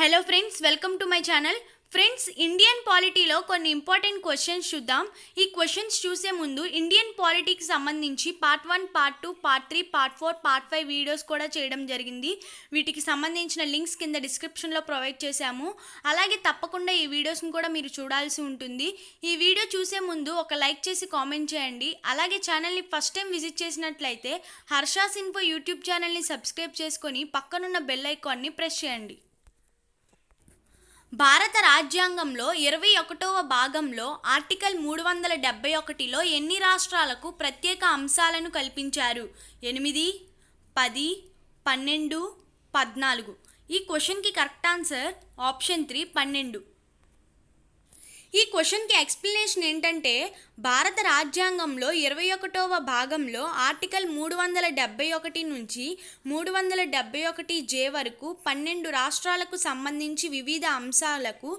Hello friends, welcome to my channel. Friends, Indian పాలిటీలో కొన్ని important questions చూద్దాం. ఈ క్వశ్చన్స్ చూసే ముందు ఇండియన్ పాలిటీకి సంబంధించి part 1, part 2, part 3, part 4, part 5 videos కూడా చేయడం జరిగింది. వీటికి సంబంధించిన లింక్స్ కింద డిస్క్రిప్షన్లో ప్రొవైడ్ చేశాము. అలాగే తప్పకుండా ఈ వీడియోస్ని కూడా మీరు చూడాల్సి ఉంటుంది. ఈ వీడియో చూసే ముందు ఒక లైక్ చేసి కామెంట్ చేయండి. అలాగే ఛానల్ని ఫస్ట్ టైం విజిట్ చేసినట్లయితే హర్షాస్ ఇన్ఫో యూట్యూబ్ ఛానల్ని సబ్స్క్రైబ్ చేసుకొని పక్కనున్న బెల్ ఐకాన్ని ప్రెస్ చేయండి. భారత రాజ్యాంగంలో 21వ భాగంలో ఆర్టికల్ 371లో ఎన్ని రాష్ట్రాలకు ప్రత్యేక అంశాలను కల్పించారు? 8, 10, 12, 14. ఈ క్వశ్చన్కి కరెక్ట్ ఆన్సర్ ఆప్షన్ 3, 12. ఈ క్వశ్చన్కి ఎక్స్ప్లెనేషన్ ఏంటంటే, భారత రాజ్యాంగంలో 21వ భాగంలో ఆర్టికల్ 371 నుంచి 371J వరకు 12 రాష్ట్రాలకు సంబంధించి వివిధ అంశాలకు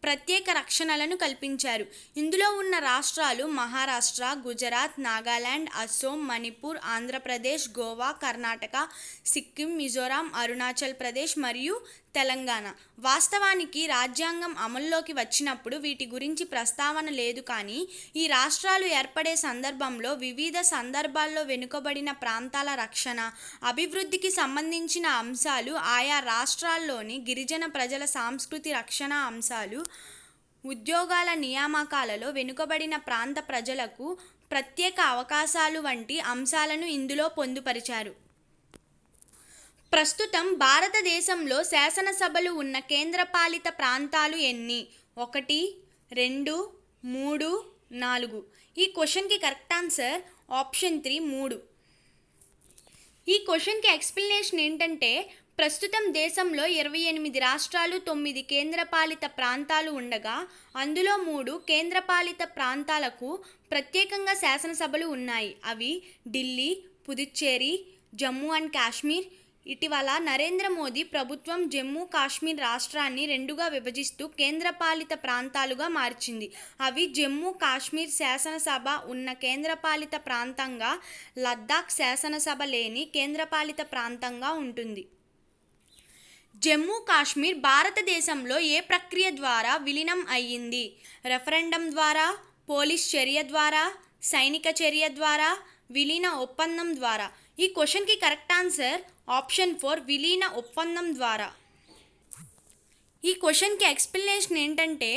ప్రత్యేక రక్షణలను కల్పించారు. ఇందులో ఉన్న రాష్ట్రాలు మహారాష్ట్ర, గుజరాత్, నాగాలాండ్, అస్సోం, మణిపూర్, ఆంధ్రప్రదేశ్, గోవా, కర్ణాటక, సిక్కిం, మిజోరాం, అరుణాచల్ ప్రదేశ్ మరియు తెలంగాణ. వాస్తవానికి రాజ్యాంగం అమల్లోకి వచ్చినప్పుడు వీటి గురించి ప్రస్తావన లేదు. కానీ ఈ రాష్ట్రాలు ఏర్పడే సందర్భంలో వివిధ సందర్భాల్లో వెనుకబడిన ప్రాంతాల రక్షణ, అభివృద్ధికి సంబంధించిన అంశాలు, ఆయా రాష్ట్రాల్లోని గిరిజన ప్రజల సాంస్కృతి రక్షణ అంశాలు, ఉద్యోగాల నియామకాలలో వెనుకబడిన ప్రాంత ప్రజలకు ప్రత్యేక అవకాశాలు వంటి అంశాలను ఇందులో పొందుపరిచారు. ప్రస్తుతం భారతదేశంలో శాసనసభలు ఉన్న కేంద్రపాలిత ప్రాంతాలు ఎన్ని? 1, 2, 3, 4. ఈ క్వశ్చన్కి కరెక్ట్ ఆన్సర్ ఆప్షన్ 3, 3. ఈ క్వశ్చన్కి ఎక్స్ప్లెనేషన్ ఏంటంటే, ప్రస్తుతం దేశంలో 28 రాష్ట్రాలు, 9 కేంద్రపాలిత ప్రాంతాలు ఉండగా అందులో 3 కేంద్రపాలిత ప్రాంతాలకు ప్రత్యేకంగా శాసనసభలు ఉన్నాయి. అవి ఢిల్లీ, పుదుచ్చేరి, జమ్మూ అండ్ కాశ్మీర్. ఇటీవల నరేంద్ర మోదీ ప్రభుత్వం జమ్మూ కాశ్మీర్ రాష్ట్రాన్ని 2గా విభజిస్తూ కేంద్రపాలిత ప్రాంతాలుగా మార్చింది. అవి జమ్మూ కాశ్మీర్ శాసనసభ ఉన్న కేంద్రపాలిత ప్రాంతంగా, లద్దాఖ్ శాసనసభ లేని కేంద్రపాలిత ప్రాంతంగా ఉంటుంది. జమ్మూ కాశ్మీర్ భారతదేశంలో ఏ ప్రక్రియ ద్వారా విలీనం అయ్యింది? రెఫరెండం ద్వారా, పోలీస్ చర్య ద్వారా, సైనిక చర్య ద్వారా, విలీన ఒప్పందం ద్వారా. ఈ క్వశ్చన్కి కరెక్ట్ ఆన్సర్ ఆప్షన్ 4, విలీన ఒప్పందం ద్వారా. ఈ క్వశ్చన్కి ఎక్స్ప్లెనేషన్ ఏంటంటే,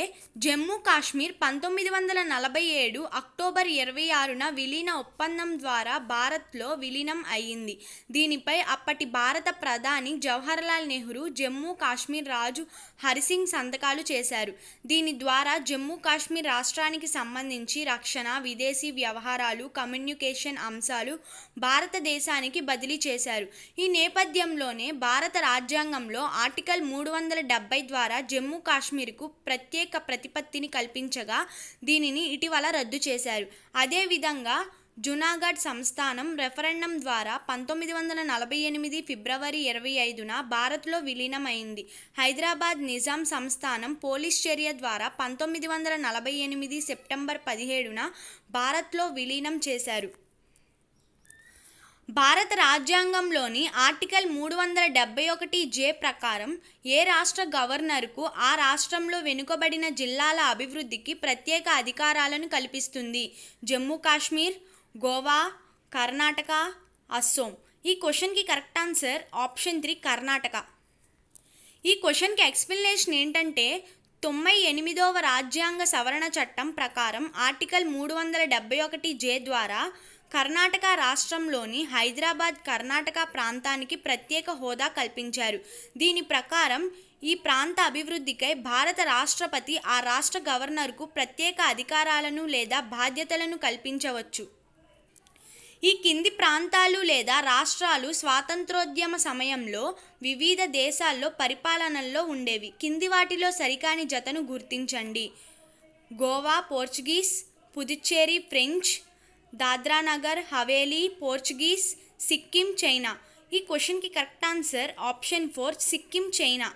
జమ్మూ కాశ్మీర్ 1947 అక్టోబర్ 26న విలీన ఒప్పందం ద్వారా భారత్లో విలీనం అయ్యింది. దీనిపై అప్పటి భారత ప్రధాని జవహర్లాల్ నెహ్రూ, జమ్మూ కాశ్మీర్ రాజు హరిసింగ్ సంతకాలు చేశారు. దీని ద్వారా జమ్మూ కాశ్మీర్ రాష్ట్రానికి సంబంధించి రక్షణ, విదేశీ వ్యవహారాలు, కమ్యూనికేషన్ అంశాలు భారతదేశానికి బదిలీ చేశారు. ఈ నేపథ్యంలోనే భారత రాజ్యాంగంలో ఆర్టికల్ 370 ద్వారా జమ్మూ కాశ్మీర్కు ప్రత్యేక ప్రతిపత్తిని కల్పించగా దీనిని ఇటీవల రద్దు చేశారు. అదేవిధంగా జునాగఢ్ సంస్థానం రెఫరెండం ద్వారా 1948 ఫిబ్రవరి 25న భారత్లో విలీనమైంది. హైదరాబాద్ నిజాం సంస్థానం పోలీస్ చర్య ద్వారా 1948 సెప్టెంబర్ 17న భారత్లో విలీనం చేశారు. భారత రాజ్యాంగంలోని ఆర్టికల్ 371J ప్రకారం ఏ రాష్ట్ర గవర్నర్కు ఆ రాష్ట్రంలో వెనుకబడిన జిల్లాల అభివృద్ధికి ప్రత్యేక అధికారాలను కల్పిస్తుంది? జమ్మూ కాశ్మీర్, గోవా, కర్ణాటక, అస్సోం. ఈ క్వశ్చన్కి కరెక్ట్ ఆన్సర్ ఆప్షన్ 3, కర్ణాటక. ఈ క్వశ్చన్కి ఎక్స్ప్లెనేషన్ ఏంటంటే, 98వ రాజ్యాంగ సవరణ చట్టం ప్రకారం ఆర్టికల్ 371J ద్వారా కర్ణాటక రాష్ట్రంలోని హైదరాబాద్ కర్ణాటక ప్రాంతానికి ప్రత్యేక హోదా కల్పించారు. దీని ప్రకారం ఈ ప్రాంత అభివృద్ధికై భారత రాష్ట్రపతి ఆ రాష్ట్ర గవర్నర్కు ప్రత్యేక అధికారాలను లేదా బాధ్యతలను కల్పించవచ్చు. ఈ కింది ప్రాంతాలు లేదా రాష్ట్రాలు స్వాతంత్రోద్యమ సమయంలో వివిధ దేశాల్లో పరిపాలనల్లో ఉండేవి. కింది వాటిలో సరికాని జతను గుర్తించండి. Goa Portuguese, Puducherry French, Dadra Nagar Haveli Portuguese, Sikkim China. ఈ క్వశ్చన్కి correct answer option 4, Sikkim China.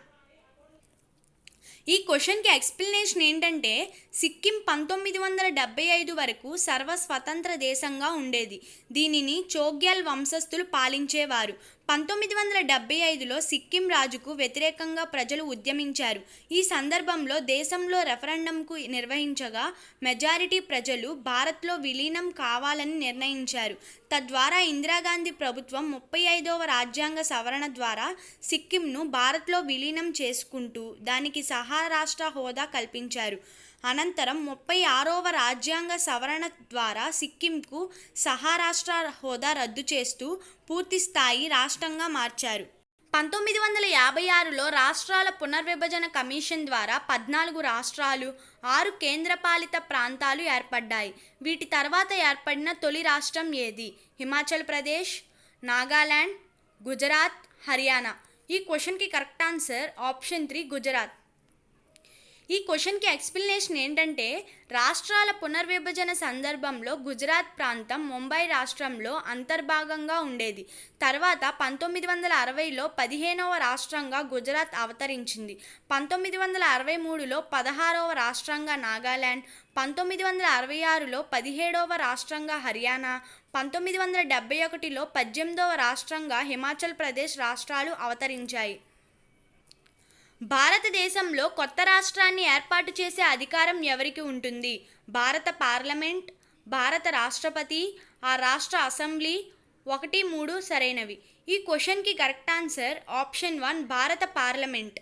ఈ క్వశ్చన్కి ఎక్స్ప్లెనేషన్ ఏంటంటే, సిక్కిం 1975 వరకు సర్వస్వతంత్ర దేశంగా ఉండేది. దీనిని చోగ్యాల్ వంశస్థులు పాలించేవారు. 1975లో సిక్కిం రాజుకు వ్యతిరేకంగా ప్రజలు ఉద్యమించారు. ఈ సందర్భంలో దేశంలో రెఫరెండంకు నిర్వహించగా మెజారిటీ ప్రజలు భారత్లో విలీనం కావాలని నిర్ణయించారు. తద్వారా ఇందిరాగాంధీ ప్రభుత్వం 35వ రాజ్యాంగ సవరణ ద్వారా సిక్కింను భారత్లో విలీనం చేసుకుంటూ దానికి సహారాష్ట్ర హోదా కల్పించారు. అనంతరం 36వ రాజ్యాంగ సవరణ ద్వారా సిక్కింకు సహారాష్ట్ర హోదా రద్దు చేస్తూ పూర్తిస్థాయి రాష్ట్రంగా మార్చారు. 1956లో రాష్ట్రాల పునర్విభజన కమిషన్ ద్వారా 14 రాష్ట్రాలు, 6 కేంద్రపాలిత ప్రాంతాలు ఏర్పడ్డాయి. వీటి తర్వాత ఏర్పడిన తొలి రాష్ట్రం ఏది? హిమాచల్ ప్రదేశ్, నాగాలాండ్, గుజరాత్, హర్యానా. ఈ క్వశ్చన్కి కరెక్ట్ ఆన్సర్ ఆప్షన్ 3 గుజరాత్. ఈ క్వశ్చన్కి ఎక్స్ప్లెనేషన్ ఏంటంటే రాష్ట్రాల పునర్విభజన సందర్భంలో గుజరాత్ ప్రాంతం ముంబై రాష్ట్రంలో అంతర్భాగంగా ఉండేది. తర్వాత 1960లో 15వ రాష్ట్రంగా గుజరాత్ అవతరించింది. 1963లో 16వ రాష్ట్రంగా నాగాలాండ్, 1966లో 17వ రాష్ట్రంగా హర్యానా, 1971లో 18వ రాష్ట్రంగా హిమాచల్ ప్రదేశ్ రాష్ట్రాలు అవతరించాయి. భారతదేశంలో కొత్త రాష్ట్రాన్ని ఏర్పాటు చేసే అధికారం ఎవరికి ఉంటుంది? భారత పార్లమెంట్, భారత రాష్ట్రపతి, ఆ రాష్ట్ర అసెంబ్లీ. 1, 3 సరైనవి. ఈ క్వశ్చన్కి కరెక్ట్ ఆన్సర్ ఆప్షన్ 1 భారత పార్లమెంట్.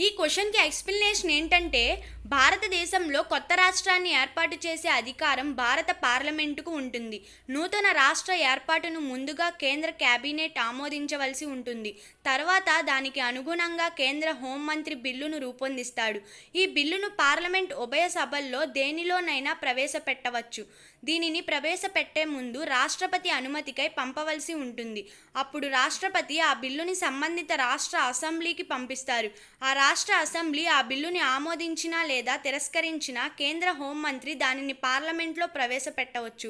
ఈ క్వశ్చన్కి ఎక్స్ప్లెనేషన్ ఏంటంటే భారతదేశంలో కొత్త రాష్ట్రాన్ని ఏర్పాటు చేసే అధికారం భారత పార్లమెంటుకు ఉంటుంది. నూతన రాష్ట్ర ఏర్పాటును ముందుగా కేంద్ర కేబినెట్ ఆమోదించవలసి ఉంటుంది. తర్వాత దానికి అనుగుణంగా కేంద్ర హోంమంత్రి బిల్లును రూపొందిస్తాడు. ఈ బిల్లును పార్లమెంట్ ఉభయ సభల్లో దేనిలోనైనా ప్రవేశపెట్టవచ్చు. దీనిని ప్రవేశపెట్టే ముందు రాష్ట్రపతి అనుమతికై పంపవలసి ఉంటుంది. అప్పుడు రాష్ట్రపతి ఆ బిల్లుని సంబంధిత రాష్ట్ర అసెంబ్లీకి పంపిస్తారు. ఆ రాష్ట్ర అసెంబ్లీ ఆ బిల్లుని ఆమోదించినా లేదా తిరస్కరించినా కేంద్ర హోంమంత్రి దానిని పార్లమెంట్లో ప్రవేశపెట్టవచ్చు.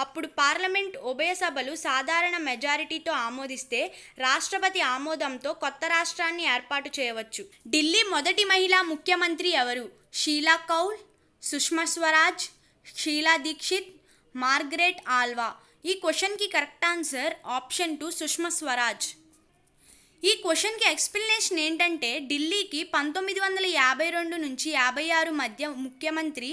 అప్పుడు పార్లమెంట్ ఉభయ సభలు సాధారణ మెజారిటీతో ఆమోదిస్తే రాష్ట్రపతి ఆమోదంతో కొత్త రాష్ట్రాన్ని ఏర్పాటు చేయవచ్చు. ఢిల్లీ మొదటి మహిళా ముఖ్యమంత్రి ఎవరు? షీలా కౌల్, సుష్మా స్వరాజ్, షీలా దీక్షిత్, మార్గరెట్ ఆల్వా. ఈ క్వశ్చన్కి correct answer option 2 Sushma Swaraj. ఈ క్వశ్చన్కి ఎక్స్ప్లెనేషన్ ఏంటంటే ఢిల్లీకి 1952 నుంచి 56 మధ్య ముఖ్యమంత్రి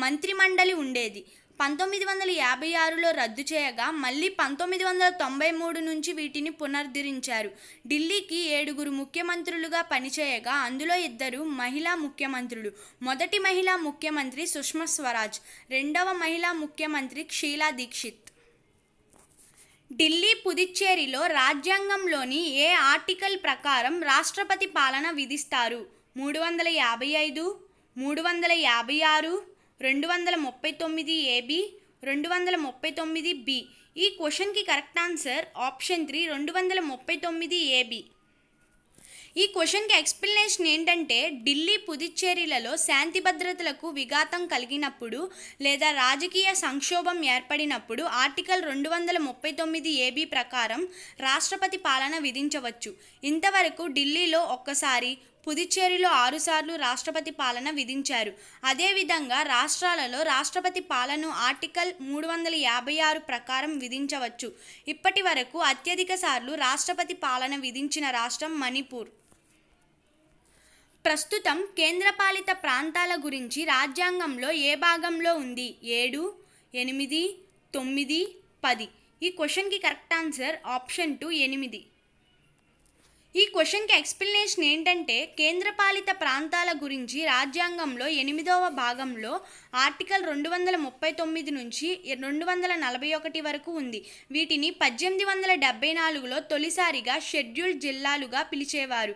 మంత్రిమండలి ఉండేది. 1956లో రద్దు చేయగా మళ్ళీ 1993 నుంచి వీటిని పునరుద్ధరించారు. ఢిల్లీకి 7 ముఖ్యమంత్రులుగా పనిచేయగా అందులో 2 మహిళా ముఖ్యమంత్రులు. మొదటి మహిళా ముఖ్యమంత్రి సుష్మా స్వరాజ్, రెండవ మహిళా ముఖ్యమంత్రి షీలా దీక్షిత్. ఢిల్లీ, పుదుచ్చేరిలో రాజ్యాంగంలోని ఏ ఆర్టికల్ ప్రకారం రాష్ట్రపతి పాలన విధిస్తారు? 355, 356, 239 AB, 239 B. ఈ క్వశ్చన్కి కరెక్ట్ ఆన్సర్ ఆప్షన్ 3 239 AB. ఈ క్వశ్చన్కి ఎక్స్ప్లెనేషన్ ఏంటంటే ఢిల్లీ, పుదుచ్చేరిలలో శాంతి భద్రతలకు విఘాతం కలిగినప్పుడు లేదా రాజకీయ సంక్షోభం ఏర్పడినప్పుడు ఆర్టికల్ 239 AB ప్రకారం రాష్ట్రపతి పాలన విధించవచ్చు. ఇంతవరకు ఢిల్లీలో ఒక్కసారి, పుదుచ్చేరిలో 6 సార్లు రాష్ట్రపతి పాలన విధించారు. అదేవిధంగా రాష్ట్రాలలో రాష్ట్రపతి పాలన ఆర్టికల్ 356 ప్రకారం విధించవచ్చు. ఇప్పటి వరకు అత్యధిక సార్లు రాష్ట్రపతి పాలన విధించిన రాష్ట్రం మణిపూర్. ప్రస్తుతం కేంద్రపాలిత ప్రాంతాల గురించి రాజ్యాంగంలో ఏ భాగంలో ఉంది? 7, 8, 9, 10. ఈ క్వశ్చన్కి కరెక్ట్ ఆన్సర్ ఆప్షన్ 2 8. ఈ క్వశ్చన్కి ఎక్స్ప్లెనేషన్ ఏంటంటే కేంద్రపాలిత ప్రాంతాల గురించి రాజ్యాంగంలో 8వ భాగంలో ఆర్టికల్ 239 నుంచి 241 వరకు ఉంది. వీటిని 1874లో తొలిసారిగా షెడ్యూల్డ్ జిల్లాలుగా పిలిచేవారు.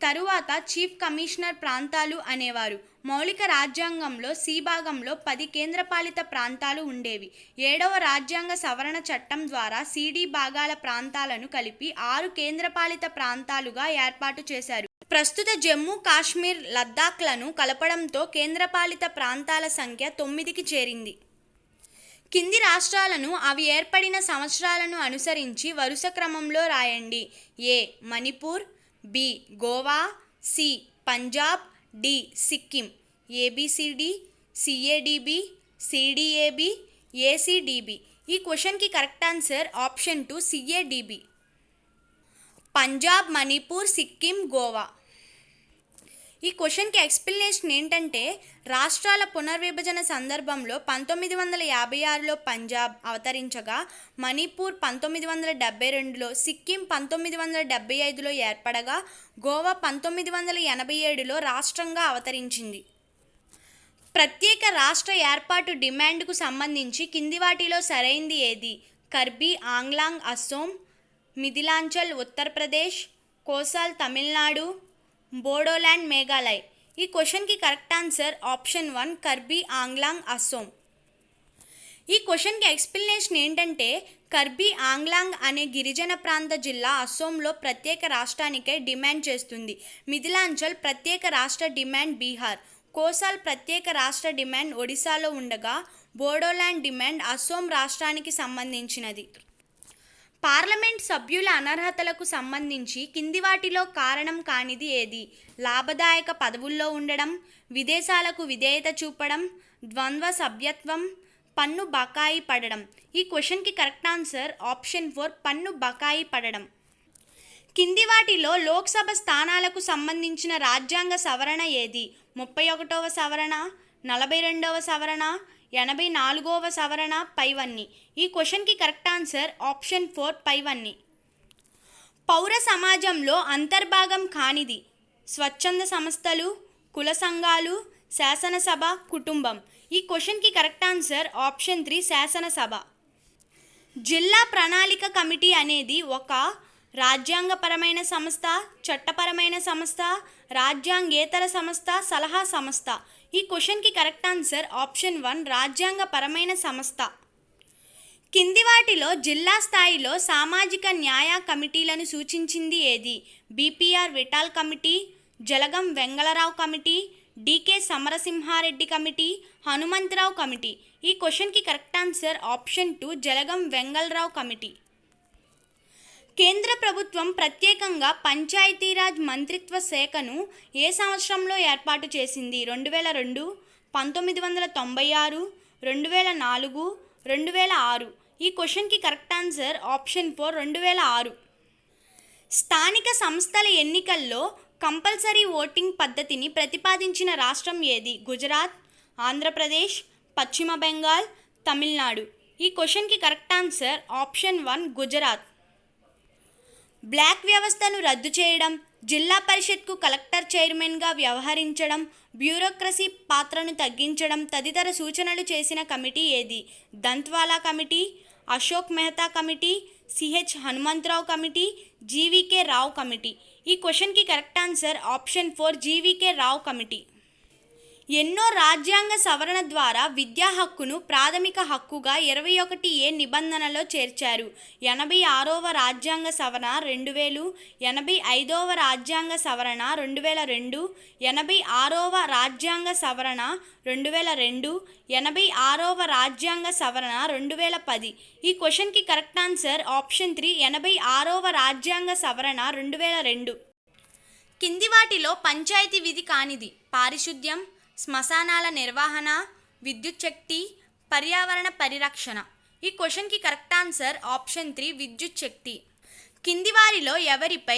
తరువాత చీఫ్ కమిషనర్ ప్రాంతాలు అనేవారు. మౌలిక రాజ్యాంగంలో సి భాగంలో 10 కేంద్రపాలిత ప్రాంతాలు ఉండేవి. 7వ రాజ్యాంగ సవరణ చట్టం ద్వారా సిడి భాగాల ప్రాంతాలను కలిపి 6 కేంద్రపాలిత ప్రాంతాలుగా ఏర్పాటు చేశారు. ప్రస్తుత జమ్మూ కాశ్మీర్, లద్దాఖ్లను కలపడంతో కేంద్రపాలిత ప్రాంతాల సంఖ్య 9కి చేరింది. కింది రాష్ట్రాలను అవి ఏర్పడిన సంవత్సరాలను అనుసరించి వరుస క్రమంలో రాయండి. A Manipur, B Goa, C Punjab, D Sikkim. ABCD, CADB, CDAB, ACDB. ఈ క్వశ్చన్కి correct answer option 2 CADB. Punjab, Manipur, Sikkim, Goa. ఈ క్వశ్చన్కి ఎక్స్ప్లెనేషన్ ఏంటంటే రాష్ట్రాల పునర్విభజన సందర్భంలో 1956లో పంజాబ్ అవతరించగా, మణిపూర్ 1972లో, సిక్కిం 1975లో ఏర్పడగా, గోవా 1987లో రాష్ట్రంగా అవతరించింది. ప్రత్యేక రాష్ట్ర ఏర్పాటు డిమాండ్కు సంబంధించి కింది వాటిలో సరైంది ఏది? కర్బీ ఆంగ్లాంగ్ అస్సోం, మిథిలాంచల్ ఉత్తరప్రదేశ్, కోసాల్ తమిళనాడు, బోడోల్యాండ్ మేఘాలయ్. ఈ క్వశ్చన్కి correct answer option 1 Karbi Anglong Assam. ఈ క్వశ్చన్కి ఎక్స్ప్లెనేషన్ ఏంటంటే కర్బీ ఆంగ్లాంగ్ అనే గిరిజన ప్రాంత జిల్లా అస్సోంలో ప్రత్యేక రాష్ట్రానికే డిమాండ్ చేస్తుంది. మిథిలాంచల్ ప్రత్యేక రాష్ట్ర డిమాండ్ బీహార్, కోసాల్ ప్రత్యేక రాష్ట్ర డిమాండ్ ఒడిశాలో ఉండగా, బోడోల్యాండ్ డిమాండ్ అస్సోం రాష్ట్రానికి సంబంధించినది. పార్లమెంట్ సభ్యుల అనర్హతలకు సంబంధించి కింది వాటిలో కారణం కానిది ఏది? లాభదాయక పదవుల్లో ఉండడం, విదేశాలకు విధేయత చూపడం, ద్వంద్వ సభ్యత్వం, పన్ను బకాయి పడడం. ఈ క్వశ్చన్కి కరెక్ట్ ఆన్సర్ ఆప్షన్ 4 పన్ను బకాయి పడడం. కింది వాటిలో లోక్సభ స్థానాలకు సంబంధించిన రాజ్యాంగ సవరణ ఏది? 31వ సవరణ, 42వ సవరణ, 84వ సవరణ, పైవన్నీ. ఈ క్వశ్చన్కి కరెక్ట్ ఆన్సర్ ఆప్షన్ 4 పైవన్నీ. పౌర సమాజంలో అంతర్భాగం కానిది? స్వచ్ఛంద సంస్థలు, కుల సంఘాలు, శాసనసభ, కుటుంబం. ఈ క్వశ్చన్కి కరెక్ట్ ఆన్సర్ ఆప్షన్ 3 శాసనసభ. జిల్లా ప్రణాళిక కమిటీ అనేది ఒక రాజ్యాంగపరమైన సంస్థ, చట్టపరమైన సంస్థ, రాజ్యాంగేతర సంస్థ, సలహా సంస్థ. ఈ క్వశ్చన్కి కరెక్ట్ ఆన్సర్ ఆప్షన్ 1 రాజ్యాంగపరమైన సంస్థ. కింది వాటిలో జిల్లా స్థాయిలో సామాజిక న్యాయ కమిటీలను సూచించింది ఏది? BPR Vittal committee, Jalagam Vengalarao committee, DK Samarasimhareddy committee, Hanumantharao committee. ఈ క్వశ్చన్కి correct answer option 2 Jalagam Vengalarao committee. కేంద్ర ప్రభుత్వం ప్రత్యేకంగా పంచాయతీరాజ్ మంత్రిత్వ శాఖను ఏ సంవత్సరంలో ఏర్పాటు చేసింది? 2002, 1996, 2004, 2006. ఈ క్వశ్చన్కి కరెక్ట్ ఆన్సర్ ఆప్షన్ 4 2006. స్థానిక సంస్థల ఎన్నికల్లో కంపల్సరీ ఓటింగ్ పద్ధతిని ప్రతిపాదించిన రాష్ట్రం ఏది? గుజరాత్, ఆంధ్రప్రదేశ్, పశ్చిమ బెంగాల్, తమిళనాడు. ఈ క్వశ్చన్కి correct answer option 1 Gujarat. Block వ్యవస్థను రద్దు చేయడం, జిల్లా పరిషత్కు కలెక్టర్ చైర్మన్గా వ్యవహరించడం, బ్యూరోక్రసీ పాత్రను తగ్గించడం తదితర సూచనలు చేసిన కమిటీ ఏది? Dantwala committee, Ashok Mehta committee, CH Hanumantharao committee, GVK Rao committee. ఈ క్వశ్చన్కి correct answer option 4 GVK Rao committee. ఎన్నో రాజ్యాంగ సవరణ ద్వారా విద్యా హక్కును ప్రాథమిక హక్కుగా 21A నిబంధనలో చేర్చారు? 86వ రాజ్యాంగ సవరణ 2000, 85వ రాజ్యాంగ సవరణ 2002, 86వ రాజ్యాంగ సవరణ 2002, 86వ రాజ్యాంగ సవరణ 2010. ఈ క్వశ్చన్కి కరెక్ట్ ఆన్సర్ ఆప్షన్ 3 86వ రాజ్యాంగ సవరణ 2002. కింది వాటిలో పంచాయతీ విధి కానిది? పారిశుద్ధ్యం, శ్మశానాల నిర్వహణ, విద్యుత్ శక్తి, పర్యావరణ పరిరక్షణ. ఈ క్వశ్చన్కి కరెక్ట్ ఆన్సర్ ఆప్షన్ 3 విద్యుత్ శక్తి. కింది వారిలో ఎవరిపై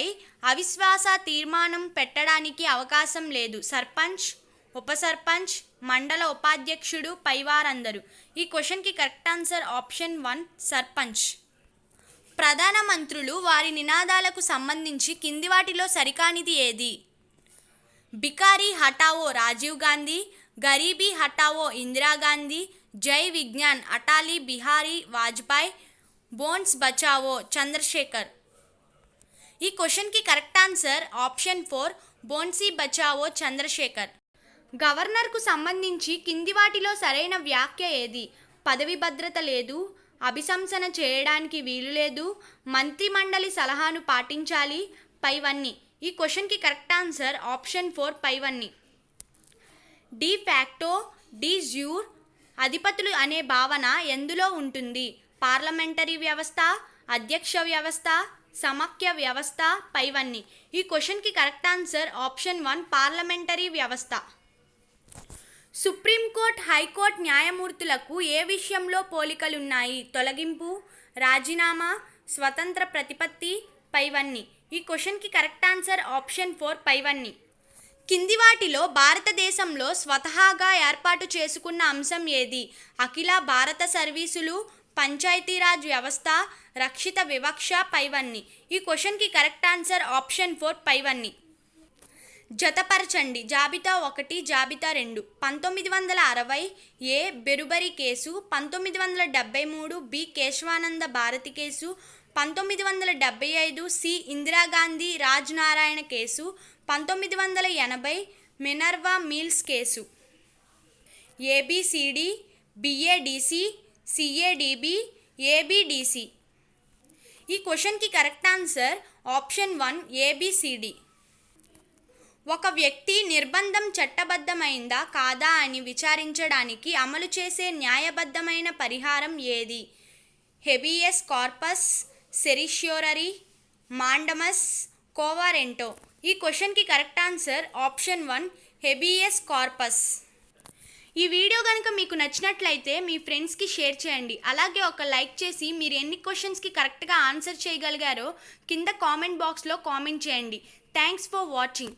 అవిశ్వాస తీర్మానం పెట్టడానికి అవకాశం లేదు? సర్పంచ్, ఉప సర్పంచ్, మండల ఉపాధ్యక్షుడు, పైవారందరూ. ఈ క్వశ్చన్కి కరెక్ట్ ఆన్సర్ ఆప్షన్ 1 సర్పంచ్. ప్రధానమంత్రులు వారి నినాదాలకు సంబంధించి కింది వాటిలో సరికానిది ఏది? బికారీ హటావో రాజీవ్ గాంధీ, గరీబీ హటావో ఇందిరాగాంధీ, జై విజ్ఞాన్ అటాలీ బిహారీ వాజ్పేయి, బోన్స్ బచావో చంద్రశేఖర్. ఈ క్వశ్చన్కి కరెక్ట్ ఆన్సర్ ఆప్షన్ 4 బోన్సీ బచావో చంద్రశేఖర్. గవర్నర్కు సంబంధించి కింది వాటిలో సరైన వ్యాఖ్య ఏది? పదవి భద్రత లేదు, అభిశంసన చేయడానికి వీలు లేదు, మంత్రిమండలి సలహాను పాటించాలి, పైవన్నీ. ఈ క్వశ్చన్కి కరెక్ట్ ఆన్సర్ ఆప్షన్ 4 పైవన్నీ. డి ఫ్యాక్టో, డి జ్యూర్ అధిపతులు అనే భావన ఎందులో ఉంటుంది? పార్లమెంటరీ వ్యవస్థ, అధ్యక్ష వ్యవస్థ, సమాఖ్య వ్యవస్థ, పైవన్నీ. ఈ క్వశ్చన్కి కరెక్ట్ ఆన్సర్ ఆప్షన్ 1 పార్లమెంటరీ వ్యవస్థ. సుప్రీంకోర్టు, హైకోర్టు న్యాయమూర్తులకు ఏ విషయంలో పోలికలున్నాయి? తొలగింపు, రాజీనామా, స్వతంత్ర ప్రతిపత్తి, పైవన్నీ. ఈ క్వశ్చన్కి కరెక్ట్ ఆన్సర్ ఆప్షన్ 4 పైవన్నీ. కింది వాటిలో భారతదేశంలో స్వతహాగా ఏర్పాటు చేసుకున్న అంశం ఏది? అఖిల భారత సర్వీసులు, పంచాయతీరాజ్ వ్యవస్థ, రక్షిత వివక్ష, పైవన్నీ. ఈ క్వశ్చన్కి కరెక్ట్ ఆన్సర్ ఆప్షన్ 4 పైవన్నీ. జతపరచండి. జాబితా 1, జాబితా 2. 1960 A Berubari case, 1973 B Kesavananda Bharati case, 1975 C Indira Gandhi Raj Narain case, 1980 Minerva Mills case. ABCD, BADC, CADB, ABDC. ఈ క్వశ్చన్కి కరెక్ట్ ఆన్సర్ ఆప్షన్ 1 ఏబిసిడి. ఒక వ్యక్తి నిర్బంధం చట్టబద్ధమైందా కాదా అని విచారించడానికి అమలు చేసే న్యాయబద్ధమైన పరిహారం ఏది? Habeas corpus, certiorari, mandamus, quo warranto. ఈ క్వశ్చన్కి correct answer option 1 habeas corpus. ఈ వీడియో కనుక మీకు నచ్చినట్లయితే మీ ఫ్రెండ్స్కి షేర్ చేయండి. అలాగే ఒక లైక్ చేసి మీరు ఎన్ని క్వశ్చన్స్కి కరెక్ట్గా ఆన్సర్ చేయగలిగారో కింద కామెంట్ బాక్స్లో కామెంట్ చేయండి. Thanks for watching.